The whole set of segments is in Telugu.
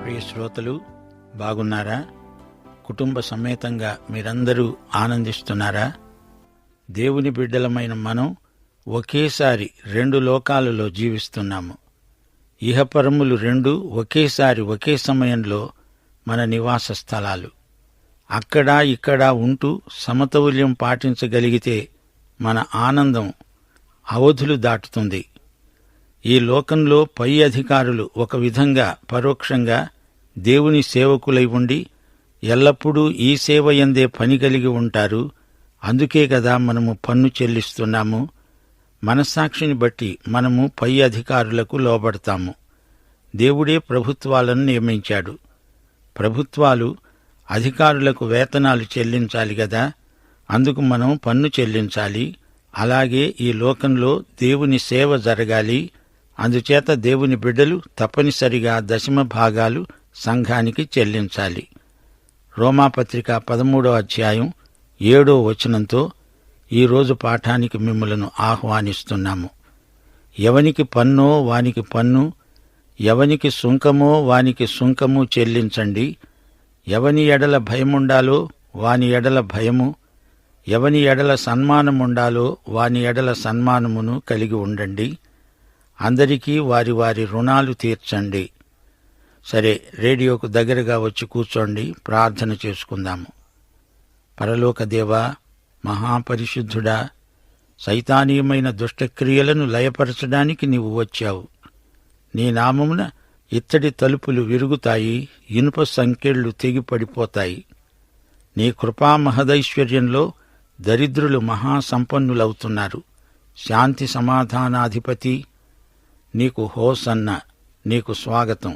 ప్రియ శ్రోతలు, బాగున్నారా? కుటుంబ సమేతంగా మీరందరూ ఆనందిస్తున్నారా? దేవుని బిడ్డలమైన మనం ఒకేసారి రెండు లోకాలలో జీవిస్తున్నాము. ఇహపరములు రెండు ఒకేసారి ఒకే సమయంలో మన నివాస స్థలాలు. అక్కడా ఇక్కడా ఉంటూ సమతౌల్యం పాటించగలిగితే మన ఆనందం అవధులు దాటుతుంది. ఈ లోకంలో పై అధికారులు ఒక విధంగా పరోక్షంగా దేవుని సేవకులై ఉండి ఎల్లప్పుడూ ఈ సేవ యందే పని కలిగి ఉంటారు. అందుకే కదా మనము పన్ను చెల్లిస్తున్నాము. మనస్సాక్షిని బట్టి మనము పై అధికారులకు లోబడతాము. దేవుడే ప్రభుత్వాలను నియమించాడు. ప్రభుత్వాలు అధికారులకు వేతనాలు చెల్లించాలి గదా, అందుకు మనం పన్ను చెల్లించాలి. అలాగే ఈ లోకంలో దేవుని సేవ జరగాలి. అందుచేత దేవుని బిడ్డలు తప్పనిసరిగా దశమ భాగాలు సంఘానికి చెల్లించాలి. రోమాపత్రిక 13వ అధ్యాయం 7వ వచనంతో ఈరోజు పాఠానికి మిమ్మలను ఆహ్వానిస్తున్నాము. ఎవనికి పన్నో వానికి పన్ను, ఎవనికి సుంకమో వానికి సుంకము చెల్లించండి. ఎవని ఎడల భయముండాలో వాని ఎడల భయము, ఎవని ఎడల సన్మానముండాలో వాని ఎడల సన్మానమును కలిగి ఉండండి. అందరికీ వారి వారి రుణాలు తీర్చండి. సరే, రేడియోకు దగ్గరగా వచ్చి కూర్చోండి, ప్రార్థన చేసుకుందాము. పరలోక దేవా, మహాపరిశుద్ధుడా, సైతానీయమైన దుష్టక్రియలను లయపరచడానికి నీవు వచ్చావు. నీ నామమున ఇత్తడి తలుపులు విరుగుతాయి, ఇనుప సంకెళ్ళు తెగిపడిపోతాయి. నీ కృపా మహదైశ్వర్యంలో దరిద్రులు మహాసంపన్నులవుతున్నారు. శాంతి సమాధానాధిపతి, నీకు హోసన్న, నీకు స్వాగతం.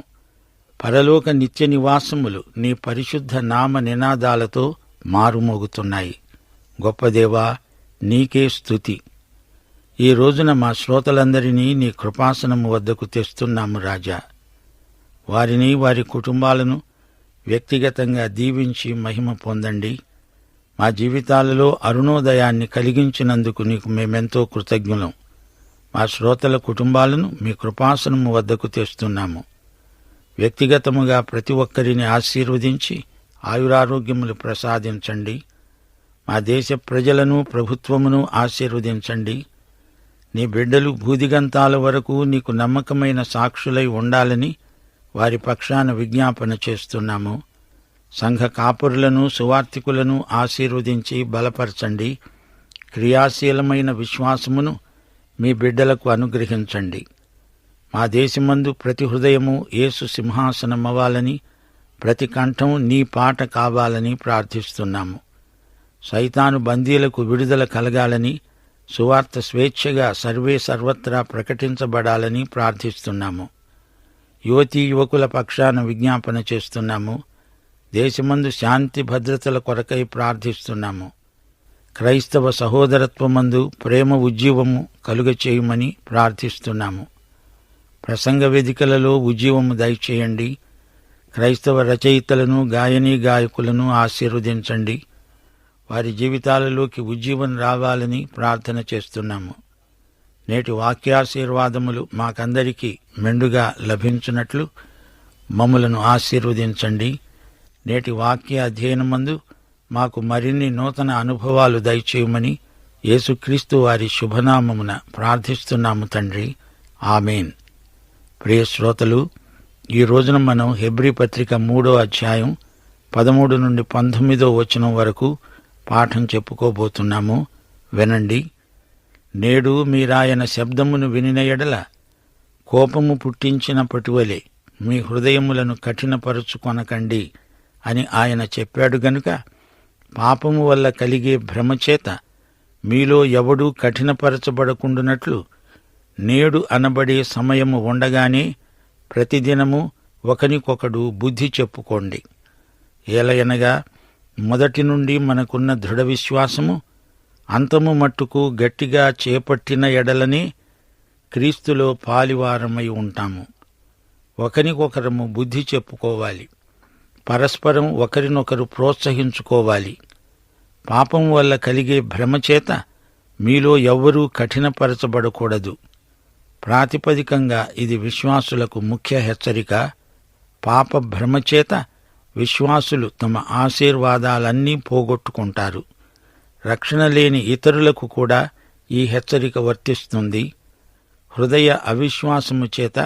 పరలోక నిత్య నివాసములు నీ పరిశుద్ధ నామ నినాదాలతో మారుమోగుతున్నాయి. గొప్పదేవా, నీకే స్తుతి. ఈ రోజున మా శ్రోతలందరినీ నీ కృపాసనము వద్దకు తెస్తున్నాము రాజా. వారిని, వారి కుటుంబాలను వ్యక్తిగతంగా దీవించి మహిమ పొందండి. మా జీవితాలలో అరుణోదయాన్ని కలిగించినందుకు నీకు మేమెంతో కృతజ్ఞులం. మా శ్రోతల కుటుంబాలను మీ కృపాసనము వద్దకు తెస్తున్నాము. వ్యక్తిగతముగా ప్రతి ఒక్కరిని ఆశీర్వదించి ఆయురారోగ్యములు ప్రసాదించండి. మా దేశ ప్రజలను, ప్రభుత్వమును ఆశీర్వదించండి. నీ బిడ్డలు భూదిగంతాల వరకు నీకు నమ్మకమైన సాక్షులై ఉండాలని వారి పక్షాన విజ్ఞాపన చేస్తున్నాము. సంఘ కాపురులను, సువార్తికులను ఆశీర్వదించి బలపరచండి. క్రియాశీలమైన విశ్వాసమును మీ బిడ్డలకు అనుగ్రహించండి. మా దేశమందు ప్రతి హృదయము యేసు సింహాసనమవ్వాలని, ప్రతి కంఠం నీ పాట కావాలని ప్రార్థిస్తున్నాము. సైతాను బందీలకు విడుదల కలగాలని, సువార్త స్వేచ్ఛగా సర్వత్రా ప్రకటించబడాలని ప్రార్థిస్తున్నాము. యువతీ యువకుల పక్షాన విజ్ఞాపన చేస్తున్నాము. దేశమందు శాంతి భద్రతల కొరకై ప్రార్థిస్తున్నాము. క్రైస్తవ సహోదరత్వమందు ప్రేమ ఉజ్జీవము కలుగచేయమని ప్రార్థిస్తున్నాము. ప్రసంగ వేదికలలో ఉజ్జీవము దయచేయండి. క్రైస్తవ రచయితలను, గాయనీ గాయకులను ఆశీర్వదించండి. వారి జీవితాలలోకి ఉజ్జీవం రావాలని ప్రార్థన చేస్తున్నాము. నేటి వాక్యాశీర్వాదములు మాకందరికీ మెండుగా లభించున్నట్లు మమ్ములను ఆశీర్వదించండి. నేటి వాక్య అధ్యయనమందు మాకు మరిన్ని నూతన అనుభవాలు దయచేయమని యేసుక్రీస్తు వారి శుభనామమున ప్రార్థిస్తున్నాము తండ్రి, ఆమేన్. ప్రియ శ్రోతలు, ఈ రోజున మనం హెబ్రీ పత్రిక 3వ అధ్యాయం 13 నుండి 19వ వచనం వరకు పాఠం చెప్పుకోబోతున్నాము. వినండి. నేడు మీరాయన శబ్దమును వినిన ఎడల కోపము పుట్టించినప్పటివలే మీ హృదయములను కఠినపరుచుకొనకండి అని ఆయన చెప్పాడు గనుక, పాపము వల్ల కలిగే భ్రమచేత మీలో ఎవడూ కఠినపరచబడకుండునట్లు నేడు అనబడే సమయము ఉండగానే ప్రతిదినము ఒకనికొకడు బుద్ధి చెప్పుకోండి. ఏలయనగా మొదటి నుండి మనకున్న దృఢ విశ్వాసము అంతము మట్టుకు గట్టిగా చేపట్టిన ఎడలనే క్రీస్తులో పాలివారమై ఉంటాము. ఒకరికొకరము బుద్ధి చెప్పుకోవాలి. పరస్పరం ఒకరినొకరు ప్రోత్సహించుకోవాలి. పాపం వల్ల కలిగే భ్రమచేత మీలో ఎవ్వరూ కఠినపరచబడకూడదు. ప్రాతిపదికంగా ఇది విశ్వాసులకు ముఖ్య హెచ్చరిక. పాప భ్రమచేత విశ్వాసులు తమ ఆశీర్వాదాలన్నీ పోగొట్టుకుంటారు. రక్షణ లేని ఇతరులకు కూడా ఈ హెచ్చరిక వర్తిస్తుంది. హృదయ అవిశ్వాసము చేత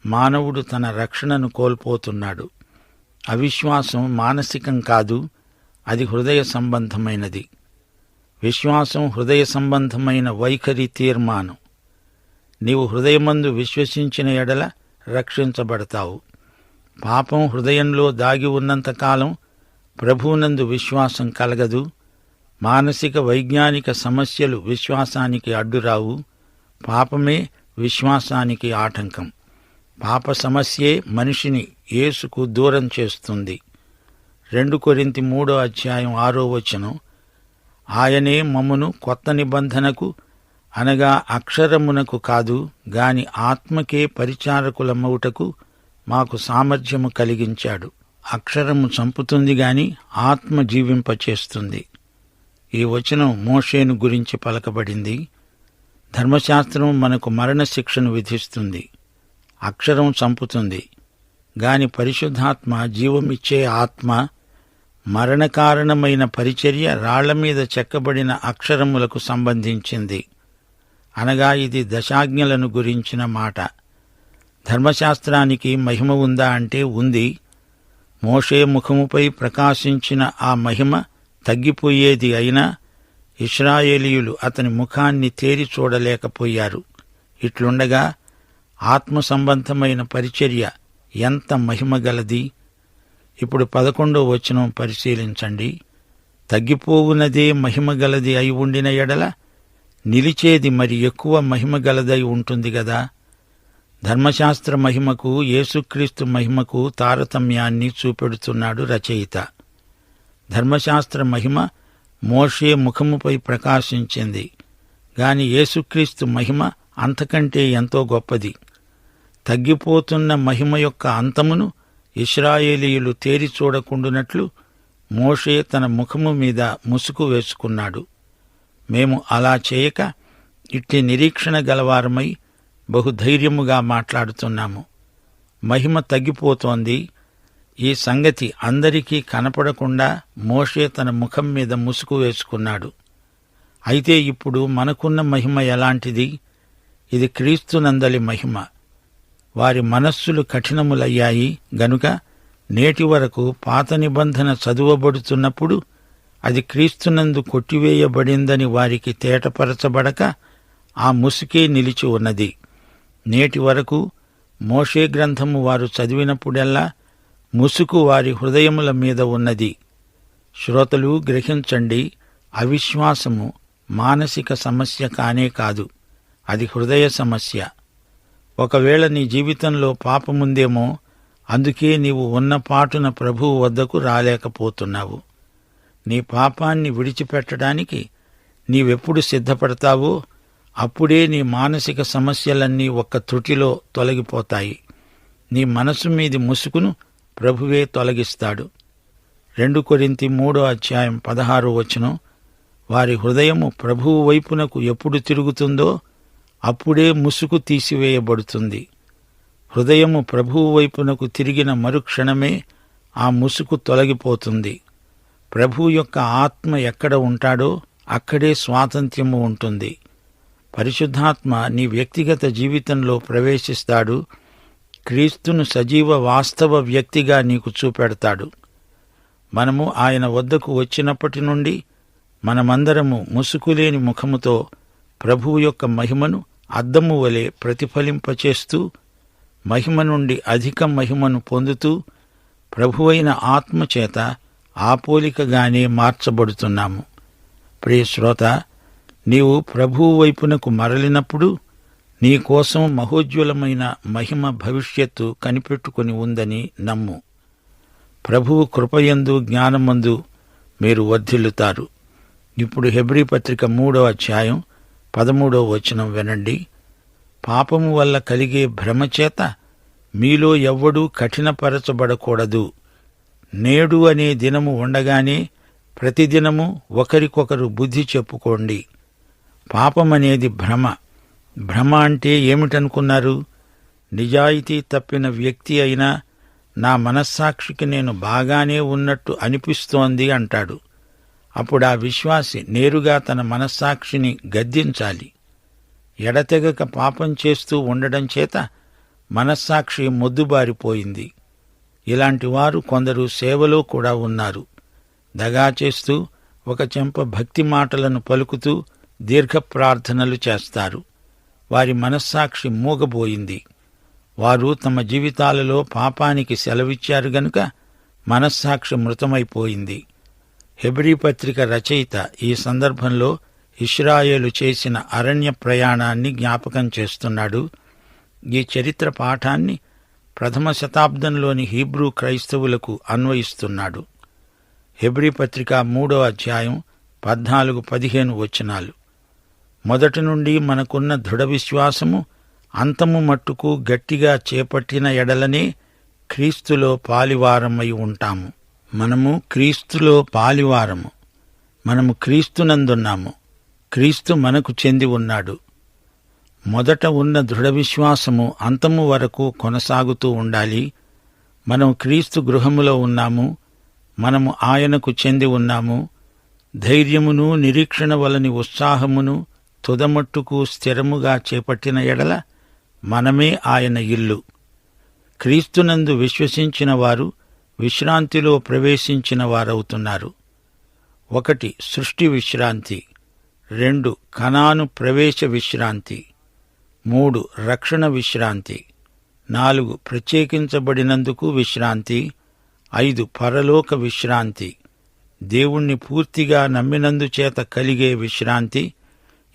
మానవుడు తన రక్షణను కోల్పోతున్నాడు. అవిశ్వాసం మానసికం కాదు, అది హృదయ సంబంధమైనది. విశ్వాసం హృదయ సంబంధమైన వైఖరి తీర్మానం. నీవు హృదయమందు విశ్వసించిన ఎడల రక్షించబడతావు. పాపం హృదయంలో దాగి ఉన్నంతకాలం ప్రభువునందు విశ్వాసం కలగదు. మానసిక వైజ్ఞానిక సమస్యలు విశ్వాసానికి అడ్డురావు. పాపమే విశ్వాసానికి ఆటంకం. పాప సమస్యే మనిషిని యేసుకు దూరం చేస్తుంది. 2 కొరింథీ 3:6 ఆయనే మమ్మును కొత్త నిబంధనకు అనగా అక్షరమునకు కాదు గాని ఆత్మకే పరిచారకులమౌటకు మాకు సామర్థ్యము కలిగించాడు. అక్షరము చంపుతుంది గాని ఆత్మ జీవింపచేస్తుంది. ఈ వచనం మోషేను గురించి పలకబడింది. ధర్మశాస్త్రం మనకు మరణశిక్షను విధిస్తుంది. అక్షరం చంపుతుంది గాని పరిశుద్ధాత్మ జీవమిచ్చే ఆత్మ. మరణకారణమైన పరిచర్య రాళ్లమీద చెక్కబడిన అక్షరములకు సంబంధించింది. అనగా ఇది దశాజ్ఞలను గురించిన మాట. ధర్మశాస్త్రానికి మహిమ ఉందా అంటే ఉంది. మోషే ముఖముపై ప్రకాశించిన ఆ మహిమ తగ్గిపోయేది అయినా ఇశ్రాయేలీయులు అతని ముఖాన్ని తేరి చూడలేకపోయారు. ఇట్లుండగా ఆత్మ సంబంధమైన పరిచర్య ఎంత మహిమగలది! ఇప్పుడు 11వ వచనం పరిశీలించండి. తగ్గిపోవునదే మహిమగలది అయి ఉండిన ఎడల నిలిచేది మరి ఎక్కువ మహిమగలదై ఉంటుంది గదా. ధర్మశాస్త్ర మహిమకు యేసుక్రీస్తు మహిమకు తారతమ్యాన్ని చూపెడుతున్నాడు రచయిత. ధర్మశాస్త్ర మహిమ మోషే ముఖముపై ప్రకాశించింది గాని యేసుక్రీస్తు మహిమ అంతకంటే ఎంతో గొప్పది. తగ్గిపోతున్న మహిమ యొక్క అంతమును ఇశ్రాయేలీయులు తేరి చూడకుండునట్లు మోషే తన ముఖము మీద ముసుగు వేసుకున్నాడు. మేము అలా చేయక ఇట్టి నిరీక్షణ గలవారమై బహుధైర్యముగా మాట్లాడుతున్నాము. మహిమ తగ్గిపోతోంది. ఈ సంగతి అందరికీ కనపడకుండా మోషే తన ముఖం మీద ముసుగు వేసుకున్నాడు. అయితే ఇప్పుడు మనకున్న మహిమ ఎలాంటిది? ఇది క్రీస్తునందలి మహిమ. వారి మనస్సులు కఠినములయ్యాయి గనుక నేటి వరకు పాత నిబంధన చదువబడుతున్నప్పుడు అది క్రీస్తునందు కొట్టివేయబడిందని వారికి తేటపరచబడక ఆ ముసుకే నిలిచి ఉన్నది. నేటి వరకు మోషే గ్రంథము వారు చదివినప్పుడెల్లా ముసుకు వారి హృదయముల మీద ఉన్నది. శ్రోతలు గ్రహించండి, అవిశ్వాసము మానసిక సమస్య కానే కాదు, అది హృదయ సమస్య. ఒకవేళ నీ జీవితంలో పాపముందేమో, అందుకే నీవు ఉన్న పాటున ప్రభువు వద్దకు రాలేకపోతున్నావు. నీ పాపాన్ని విడిచిపెట్టడానికి నీవెప్పుడు సిద్ధపడతావో అప్పుడే నీ మానసిక సమస్యలన్నీ ఒక్క త్రుటిలో తొలగిపోతాయి. నీ మనసు మీది ముసుకును ప్రభువే తొలగిస్తాడు. 2 కొరింథీ 3:16 వారి హృదయము ప్రభువు వైపునకు ఎప్పుడు తిరుగుతుందో అప్పుడే ముసుగు తీసివేయబడుతుంది. హృదయము ప్రభువు వైపునకు తిరిగిన మరుక్షణమే ఆ ముసుగు తొలగిపోతుంది. ప్రభువు యొక్క ఆత్మ ఎక్కడ ఉంటాడో అక్కడే స్వాతంత్ర్యము ఉంటుంది. పరిశుద్ధాత్మ నీ వ్యక్తిగత జీవితంలో ప్రవేశిస్తాడు. క్రీస్తును సజీవ వాస్తవ వ్యక్తిగా నీకు చూపెడతాడు. మనము ఆయన వద్దకు వచ్చినప్పటి నుండి మనమందరము ముసుకులేని ముఖముతో ప్రభువు యొక్క మహిమను అద్దము వలె ప్రతిఫలింపచేస్తూ మహిమ నుండి అధిక మహిమను పొందుతూ ప్రభువైన ఆత్మచేత ఆపోలికగానే మార్చబడుతున్నాము. ప్రియ శ్రోత, నీవు ప్రభువు వైపునకు మరలినప్పుడు నీకోసం మహోజ్వలమైన మహిమ భవిష్యత్తు కనిపెట్టుకుని ఉందని నమ్ము. ప్రభువు కృపయందు జ్ఞానమందు మీరు వర్ధిల్లుతారు. ఇప్పుడు హెబ్రీ పత్రిక 3:13 వినండి. పాపము వల్ల కలిగే భ్రమచేత మీలో ఎవ్వడూ కఠినపరచబడకూడదు. నేడు అనే దినము ఉండగానే ప్రతిదినము ఒకరికొకరు బుద్ధి చెప్పుకోండి. పాపమనేది భ్రమ. భ్రమ అంటే ఏమిటనుకున్నారు? నిజాయితీ తప్పిన వ్యక్తి అయినా, నా మనస్సాక్షికి నేను బాగానే ఉన్నట్టు అనిపిస్తోంది అంటాడు. అప్పుడు ఆ విశ్వాసి నేరుగా తన మనస్సాక్షిని గద్దించాలి. ఎడతెగక పాపం చేస్తూ ఉండడం చేత మనస్సాక్షి మొద్దుబారిపోయింది. ఇలాంటి వారు కొందరు సేవలో కూడా ఉన్నారు. దగా చేస్తూ ఒక చెంప భక్తి మాటలను పలుకుతూ దీర్ఘ ప్రార్థనలు చేస్తారు. వారి మనస్సాక్షి మూగబోయింది. వారు తమ జీవితాలలో పాపానికి సెలవిచ్చారు గనుక మనస్సాక్షి మృతమైపోయింది. హెబ్రీ పత్రిక రచయిత ఈ సందర్భంలో ఇశ్రాయేలు చేసిన అరణ్య ప్రయాణాన్ని జ్ఞాపకం చేస్తున్నాడు. ఈ చరిత్ర పాఠాన్ని ప్రథమ శతాబ్దంలోని హీబ్రూ క్రైస్తవులకు అన్వయిస్తున్నాడు. హెబ్రీ పత్రిక 3వ అధ్యాయం 14-15 వచనాలు. మొదటి నుండి మనకున్న దృఢ విశ్వాసము అంతము మట్టుకు గట్టిగా చేపట్టిన ఎడలనే క్రీస్తులో పాలివారమై ఉంటాము. మనము క్రీస్తులో పాలివారము. మనము క్రీస్తునందున్నాము. క్రీస్తు మనకు చెంది ఉన్నాడు. మొదట ఉన్న దృఢ విశ్వాసము అంతము వరకు కొనసాగుతూ ఉండాలి. మనం క్రీస్తు గృహములో ఉన్నాము. మనము ఆయనకు చెంది ఉన్నాము. ధైర్యమును నిరీక్షణ వలని ఉత్సాహమును తుదమట్టుకు స్థిరముగా చేపట్టిన ఎడల మనమే ఆయన ఇల్లు. క్రీస్తునందు విశ్వసించిన వారు విశ్రాంతిలో ప్రవేశించిన వారవుతున్నారు. 1 సృష్టి విశ్రాంతి, 2 కనాను ప్రవేశ విశ్రాంతి, 3 రక్షణ విశ్రాంతి, 4 ప్రత్యేకించబడినందుకు విశ్రాంతి, 5 పరలోక విశ్రాంతి, దేవుణ్ణి పూర్తిగా నమ్మినందుచేత కలిగే విశ్రాంతి.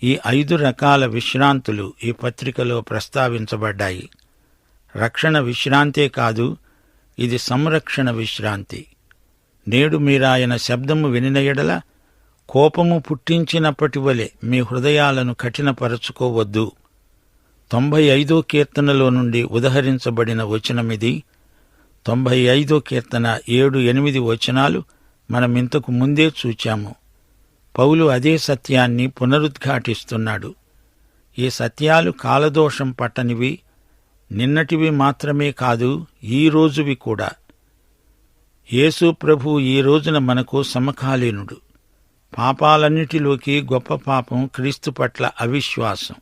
ఈ 5 రకాల విశ్రాంతులు ఈ పత్రికలో ప్రస్తావించబడ్డాయి. రక్షణ విశ్రాంతే కాదు, ఇది సంరక్షణ విశ్రాంతి. నేడు మీరాయన శబ్దము వినిన ఎడల కోపము పుట్టించినప్పటి వలె మీ హృదయాలను కఠినపరచుకోవద్దు. 95వ కీర్తనలో నుండి ఉదహరించబడిన వచనమిది. 95వ కీర్తన 7-8 వచనాలు మనమింతకు ముందే చూచాము. పౌలు అదే సత్యాన్ని పునరుద్ఘాటిస్తున్నాడు. ఈ సత్యాలు కాలదోషం పట్టనివి, నిన్నటివి మాత్రమే కాదు, ఈ రోజువి కూడా. యేసు ప్రభు ఈ రోజున మనకు సమకాలీనుడు. పాపాలన్నిటిలోకి గొప్ప పాపం క్రీస్తు పట్ల అవిశ్వాసం.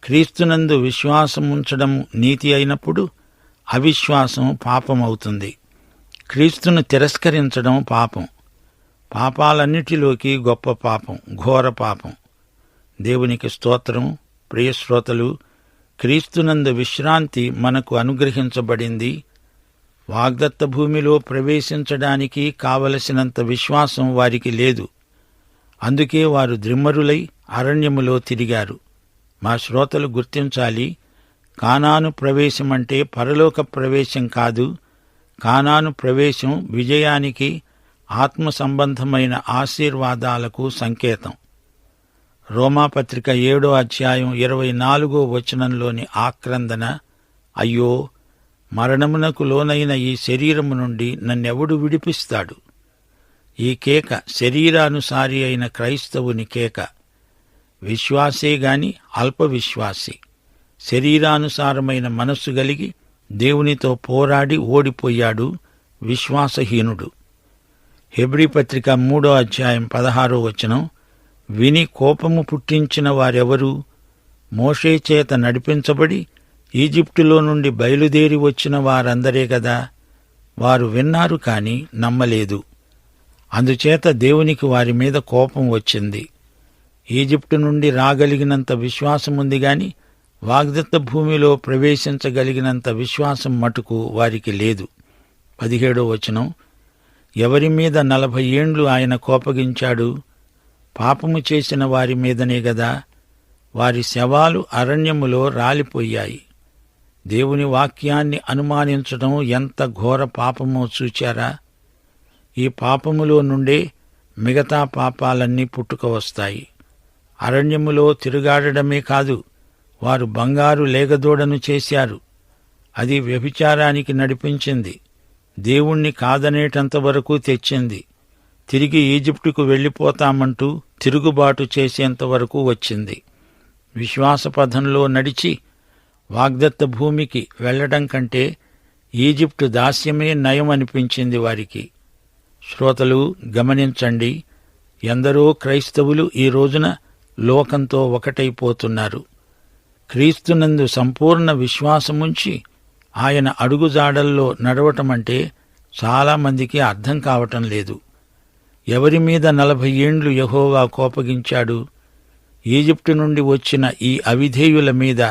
క్రీస్తునందు విశ్వాసముంచడం నీతి అయినప్పుడు అవిశ్వాసం పాపమవుతుంది. క్రీస్తును తిరస్కరించడం పాపం. పాపాలన్నిటిలోకి గొప్ప పాపం, ఘోర పాపం. దేవునికి స్తోత్రం. ప్రియశ్రోతలు, క్రీస్తునందు విశ్రాంతి మనకు అనుగ్రహించబడింది. వాగ్దత్త భూమిలో ప్రవేశించడానికి కావలసినంత విశ్వాసం వారికి లేదు. అందుకే వారు ద్రిమ్మరులై అరణ్యములో తిరిగారు. మా శ్రోతలు గుర్తించాలి, కానాను ప్రవేశమంటే పరలోక ప్రవేశం కాదు. కానాను ప్రవేశం విజయానికి, ఆత్మ సంబంధమైన ఆశీర్వాదాలకు సంకేతం. రోమాపత్రిక 7వ అధ్యాయం 24వ వచనంలోని ఆక్రందన, అయ్యో, మరణమునకు లోనైన ఈ శరీరము నుండి నన్నెవడు విడిపిస్తాడు? ఈ కేక శరీరానుసారి అయిన క్రైస్తవుని కేక. విశ్వాసే గాని అల్పవిశ్వాసి, శరీరానుసారమైన మనస్సు గలిగి దేవునితో పోరాడి ఓడిపోయాడు, విశ్వాసహీనుడు. హెబ్రీ పత్రిక 3వ అధ్యాయం 16వ వచనం, విని కోపము పుట్టించిన వారెవరు? మోషే చేత నడిపించబడి ఈజిప్టులో నుండి బయలుదేరి వచ్చిన వారందరే గదా. వారు విన్నారు కాని నమ్మలేదు. అందుచేత దేవునికి వారి మీద కోపం వచ్చింది. ఈజిప్టు నుండి రాగలిగినంత విశ్వాసముంది గాని వాగ్దత్త భూమిలో ప్రవేశించగలిగినంత విశ్వాసం మటుకు వారికి లేదు. 17వ వచనం, ఎవరి మీద 40 ఏండ్లు ఆయన కోపగించాడు? పాపము చేసిన వారి మీదనే గదా. వారి శవాలు అరణ్యములో రాలిపోయాయి. దేవుని వాక్యాన్ని అనుమానించడం ఎంత ఘోర పాపమో చూచారా? ఈ పాపములో నుండే మిగతా పాపాలన్నీ పుట్టుక వస్తాయి. అరణ్యములో తిరుగాడడమే కాదు, వారు బంగారు లేగదూడను చేశారు. అది వ్యభిచారానికి నడిపించింది. దేవుణ్ణి కాదనేటంతవరకు తెచ్చింది. తిరిగి ఈజిప్టుకు వెళ్లిపోతామంటూ తిరుగుబాటు చేసేంతవరకు వచ్చింది. విశ్వాసపథంలో నడిచి వాగ్దత్త భూమికి వెళ్లడం కంటే ఈజిప్టు దాస్యమే నయం అనిపించింది వారికి. శ్రోతలు గమనించండి, ఎందరో క్రైస్తవులు ఈ రోజున లోకంతో ఒకటైపోతున్నారు. క్రీస్తునందు సంపూర్ణ విశ్వాసముంచి ఆయన అడుగుజాడల్లో నడవటమంటే చాలామందికి అర్థం కావటం లేదు. ఎవరి మీద 40 ఏండ్లు యెహోవా కోపగించాడు? ఈజిప్టు నుండి వచ్చిన ఈ అవిధేయుల మీద,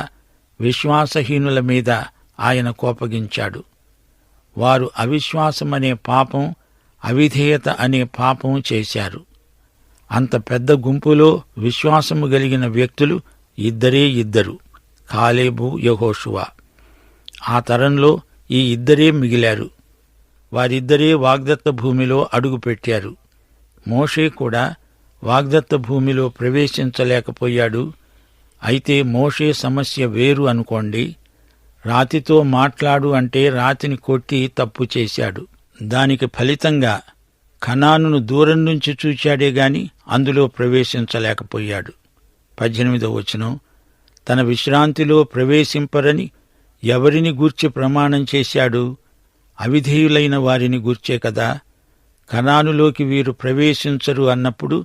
విశ్వాసహీనుల మీద ఆయన కోపగించాడు. వారు అవిశ్వాసమనే పాపం, అవిధేయత అనే పాపం చేశారు. అంత పెద్ద గుంపులో విశ్వాసము కలిగిన వ్యక్తులు ఇద్దరు, కాలేబు, యెహోషువ. ఆ తరంలో ఈ ఇద్దరే మిగిలారు. వారిద్దరే వాగ్దత్త భూమిలో అడుగుపెట్టారు. మోషే కూడా వాగ్దత్త భూమిలో ప్రవేశించలేకపోయాడు. అయితే మోషే సమస్య వేరు అనుకోండి. రాతితో మాట్లాడు అంటే రాతిని కొట్టి తప్పు చేశాడు. దానికి ఫలితంగా కనానును దూరం నుంచి చూచాడే గాని అందులో ప్రవేశించలేకపోయాడు. 18వ వచనం, తన విశ్రాంతిలో ప్రవేశింపరని ఎవరిని గూర్చి ప్రమాణం చేశాడు? అవిధేయులైన వారిని గూర్చే కదా. కనానులోకి వీరు ప్రవేశించరు అన్నప్పుడు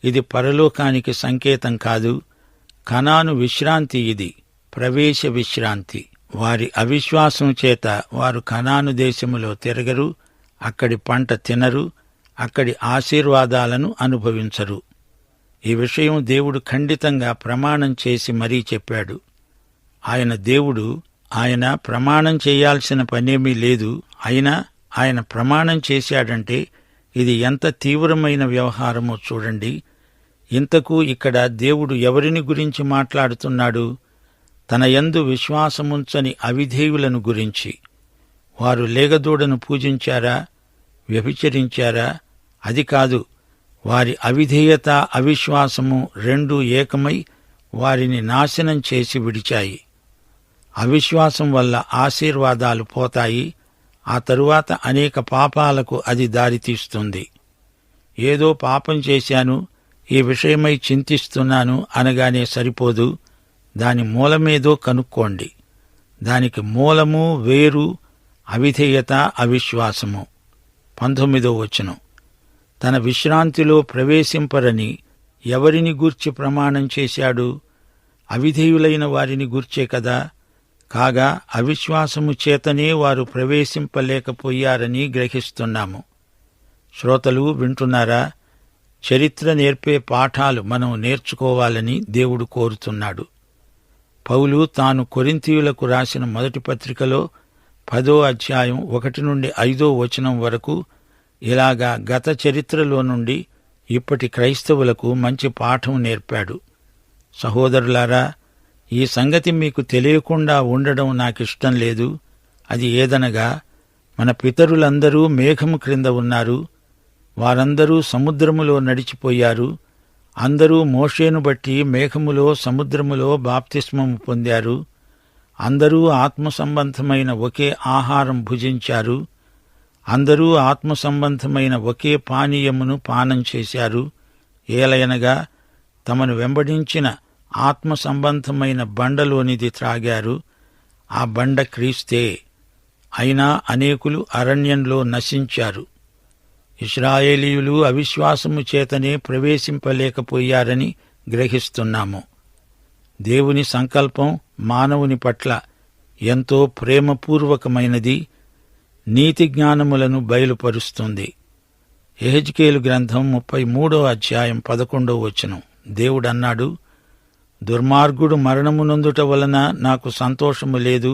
ఇది పరలోకానికి సంకేతం కాదు. కనాను విశ్రాంతి ఇది, ప్రవేశ విశ్రాంతి. వారి అవిశ్వాసం చేత వారు కనాను దేశములో తిరగరు, అక్కడి పంట తినరు, అక్కడి ఆశీర్వాదాలను అనుభవించరు. ఈ విషయం దేవుడు ఖండితంగా ప్రమాణం చేసి మరీ చెప్పాడు. ఆయన దేవుడు, ఆయన ప్రమాణం చేయాల్సిన పనేమీ లేదు. అయినా ఆయన ప్రమాణం చేశాడంటే ఇది ఎంత తీవ్రమైన వ్యవహారమో చూడండి. ఇంతకు ఇక్కడ దేవుడు ఎవరిని గురించి మాట్లాడుతున్నాడు? తన యందు విశ్వాసముంచని అవిధేయులను గురించి. వారు లేగదూడను పూజించారా? వ్యభిచరించారా? అది కాదు. వారి అవిధేయత, అవిశ్వాసము రెండూ ఏకమై వారిని నాశనం చేసి విడిచాయి. అవిశ్వాసం వల్ల ఆశీర్వాదాలు పోతాయి. ఆ తరువాత అనేక పాపాలకు అది దారితీస్తుంది. ఏదో పాపం చేశాను, ఈ విషయమై చింతిస్తున్నాను అనగానే సరిపోదు. దాని మూలమేదో కనుక్కోండి. దానికి మూలము, వేరు అవిధేయత, అవిశ్వాసము. 19వ వచనం, తన విశ్రాంతిలో ప్రవేశింపరని ఎవరిని గూర్చి ప్రమాణం చేశాడు? అవిధేయులైన వారిని గూర్చే కదా. కాగా అవిశ్వాసము చేతనే వారు ప్రవేశింపలేకపోయారని గ్రహిస్తున్నాము. శ్రోతలు వింటున్నారా? చరిత్ర నేర్పే పాఠాలు మనం నేర్చుకోవాలని దేవుడు కోరుతున్నాడు. పౌలు తాను కొరింథీయులకు రాసిన మొదటి పత్రికలో 10వ అధ్యాయం 1 నుండి 5వ వచనం వరకు ఇలాగా గత చరిత్రలో నుండి ఇప్పటి క్రైస్తవులకు మంచి పాఠం నేర్పాడు. సహోదరులారా, ఈ సంగతి మీకు తెలియకుండా ఉండడం నాకిష్టం లేదు. అది ఏదనగా, మన పితరులందరూ మేఘము క్రింద ఉన్నారు. వారందరూ సముద్రములో నడిచిపోయారు. అందరూ మోషేను బట్టి మేఘములో, సముద్రములో బాప్తిస్మము పొందారు. అందరూ ఆత్మ సంబంధమైన ఒకే ఆహారం భుజించారు. అందరూ ఆత్మ సంబంధమైన ఒకే పానీయమును పానం చేశారు. ఏలయనగా తమను వెంబడించిన ఆత్మ సంబంధమైన బండలోనిది త్రాగారు. ఆ బండ క్రీస్తే. అయినా అనేకులు అరణ్యంలో నశించారు. ఇశ్రాయేలీయులు అవిశ్వాసము చేతనే ప్రవేశింపలేకపోయారని గ్రహిస్తున్నాము. దేవుని సంకల్పం మానవుని పట్ల ఎంతో ప్రేమపూర్వకమైనది, నీతి జ్ఞానములను బయలుపరుస్తుంది. యెహెజ్కేలు గ్రంథం 33వ అధ్యాయం 11వ వచనం, దేవుడన్నాడు, దుర్మార్గుడు మరణము నొందుట వలన నాకు సంతోషము లేదు.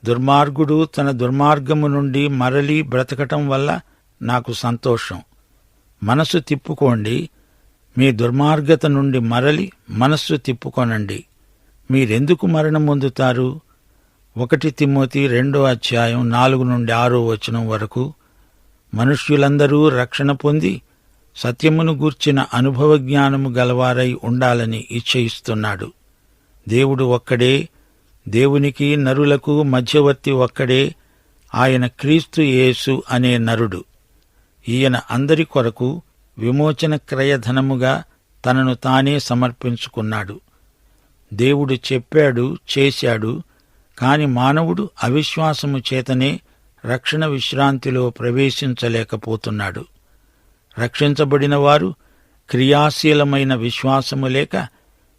దుర్మార్గుడు తన దుర్మార్గము నుండి మరలి బ్రతకటం వల్ల నాకు సంతోషం. మనస్సు తిప్పుకోండి, మీ దుర్మార్గత నుండి మరలి మనస్సు తిప్పుకొనండి. మీరెందుకు మరణం పొందుతారు? 1 తిమోతి 2వ అధ్యాయం 4 నుండి 6వ వచనం వరకు. మనుష్యులందరూ రక్షణ పొంది సత్యమును గూర్చిన అనుభవ జ్ఞానము గలవారై ఉండాలని ఇచ్చయిస్తున్నాడు. దేవుడు ఒక్కడే, దేవునికి నరులకు మధ్యవర్తి ఒక్కడే, ఆయన క్రీస్తు యేసు అనే నరుడు. ఈయన అందరి కొరకు విమోచన క్రయధనముగా తనను తానే సమర్పించుకున్నాడు. దేవుడు చెప్పాడు, చేశాడు. కాని మానవుడు అవిశ్వాసము చేతనే రక్షణ విశ్రాంతిలో ప్రవేశించలేకపోతున్నాడు. రక్షించబడిన వారు క్రియాశీలమైన విశ్వాసము లేక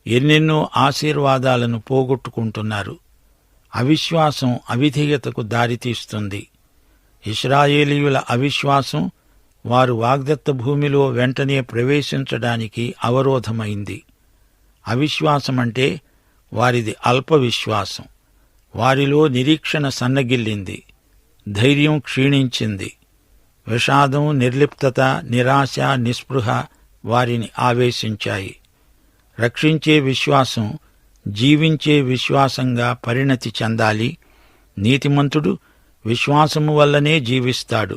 ఎన్నెన్నో ఆశీర్వాదాలను పోగొట్టుకుంటున్నారు. అవిశ్వాసం అవిధేయతకు దారితీస్తుంది. ఇశ్రాయేలీయుల అవిశ్వాసం వారు వాగ్దత్త భూమిలో వెంటనే ప్రవేశించడానికి అవరోధమైంది. అవిశ్వాసమంటే వారిది అల్ప విశ్వాసం. వారిలో నిరీక్షణ సన్నగిల్లింది, ధైర్యం క్షీణించింది. విషాదం, నిర్లిప్తత, నిరాశ, నిస్పృహ వారిని ఆవేశించాయి. రక్షించే విశ్వాసం జీవించే విశ్వాసంగా పరిణతి చెందాలి. నీతిమంతుడు విశ్వాసము వల్లనే జీవిస్తాడు.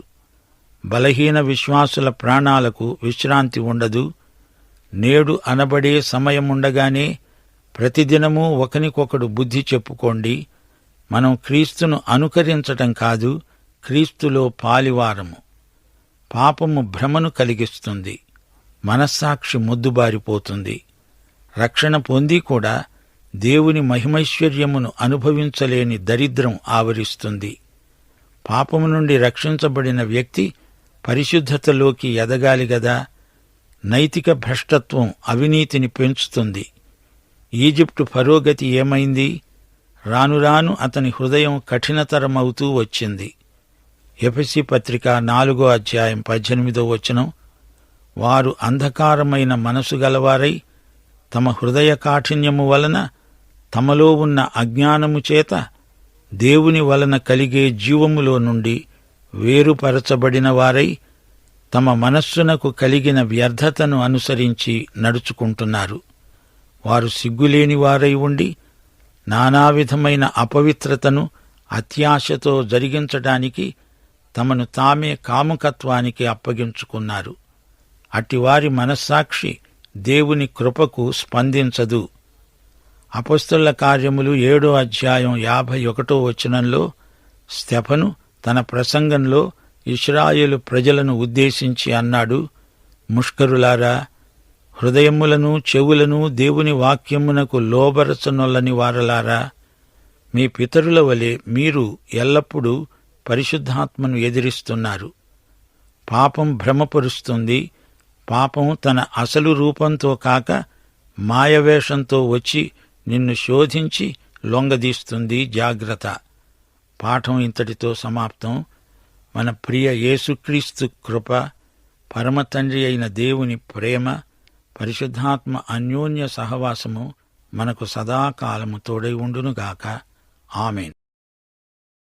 బలహీన విశ్వాసుల ప్రాణాలకు విశ్రాంతి ఉండదు. నేడు అనబడే సమయముండగానే ప్రతిదినమూ ఒకనికొకడు బుద్ధి చెప్పుకోండి. మనం క్రీస్తును అనుకరించటం కాదు, క్రీస్తులో పాలివారము. పాపము భ్రమను కలిగిస్తుంది, మనస్సాక్షి మొద్దుబారిపోతుంది. రక్షణ పొంది కూడా దేవుని మహిమైశ్వర్యమును అనుభవించలేని దరిద్రం ఆవరిస్తుంది. పాపము నుండి రక్షించబడిన వ్యక్తి పరిశుద్ధతలోకి ఎదగాలి గదా. నైతిక భ్రష్టత్వం అవినీతిని పెంచుతుంది. ఈజిప్టు ఫరోగతి ఏమైంది? రానురాను అతని హృదయం కఠినతరమవుతూ వచ్చింది. ఎఫెసీ పత్రిక 4వ అధ్యాయం 18వ వచనం, వారు అంధకారమైన మనసు గలవారై తమ హృదయ కాఠిన్యము వలన తమలో ఉన్న అజ్ఞానము చేత దేవుని వలన కలిగే జీవములో నుండి వేరుపరచబడిన వారై తమ మనస్సునకు కలిగిన వ్యర్థతను అనుసరించి నడుచుకుంటున్నారు. వారు సిగ్గులేని వారై ఉండి నానావిధమైన అపవిత్రతను అత్యాశతో జరిగించడానికి తమను తామే కాముకత్వానికి అప్పగించుకున్నారు. అట్టివారి మనస్సాక్షి దేవుని కృపకు స్పందించదు. అపొస్తలుల కార్యములు 7వ అధ్యాయం 51వ వచనంలో స్తెఫను తన ప్రసంగంలో ఇశ్రాయేలు ప్రజలను ఉద్దేశించి అన్నాడు, ముష్కరులారా, హృదయములను చెవులను దేవుని వాక్యమునకు లోబరచనొల్లని వారలారా, మీ పితరుల వలె మీరు ఎల్లప్పుడూ పరిశుద్ధాత్మను ఎదిరిస్తున్నారు. పాపం భ్రమపరుస్తుంది. పాపం తన అసలు రూపంతో కాక మాయవేషంతో వచ్చి నిన్ను శోధించి లొంగదీస్తుంది. జాగ్రత్త. పాఠం ఇంతటితో సమాప్తం. మన ప్రియ యేసుక్రీస్తు కృప, పరమతండ్రి అయిన దేవుని ప్రేమ, పరిశుద్ధాత్మ అన్యోన్య సహవాసము మనకు సదాకాలము తోడై ఉండునుగాక. ఆమేన్.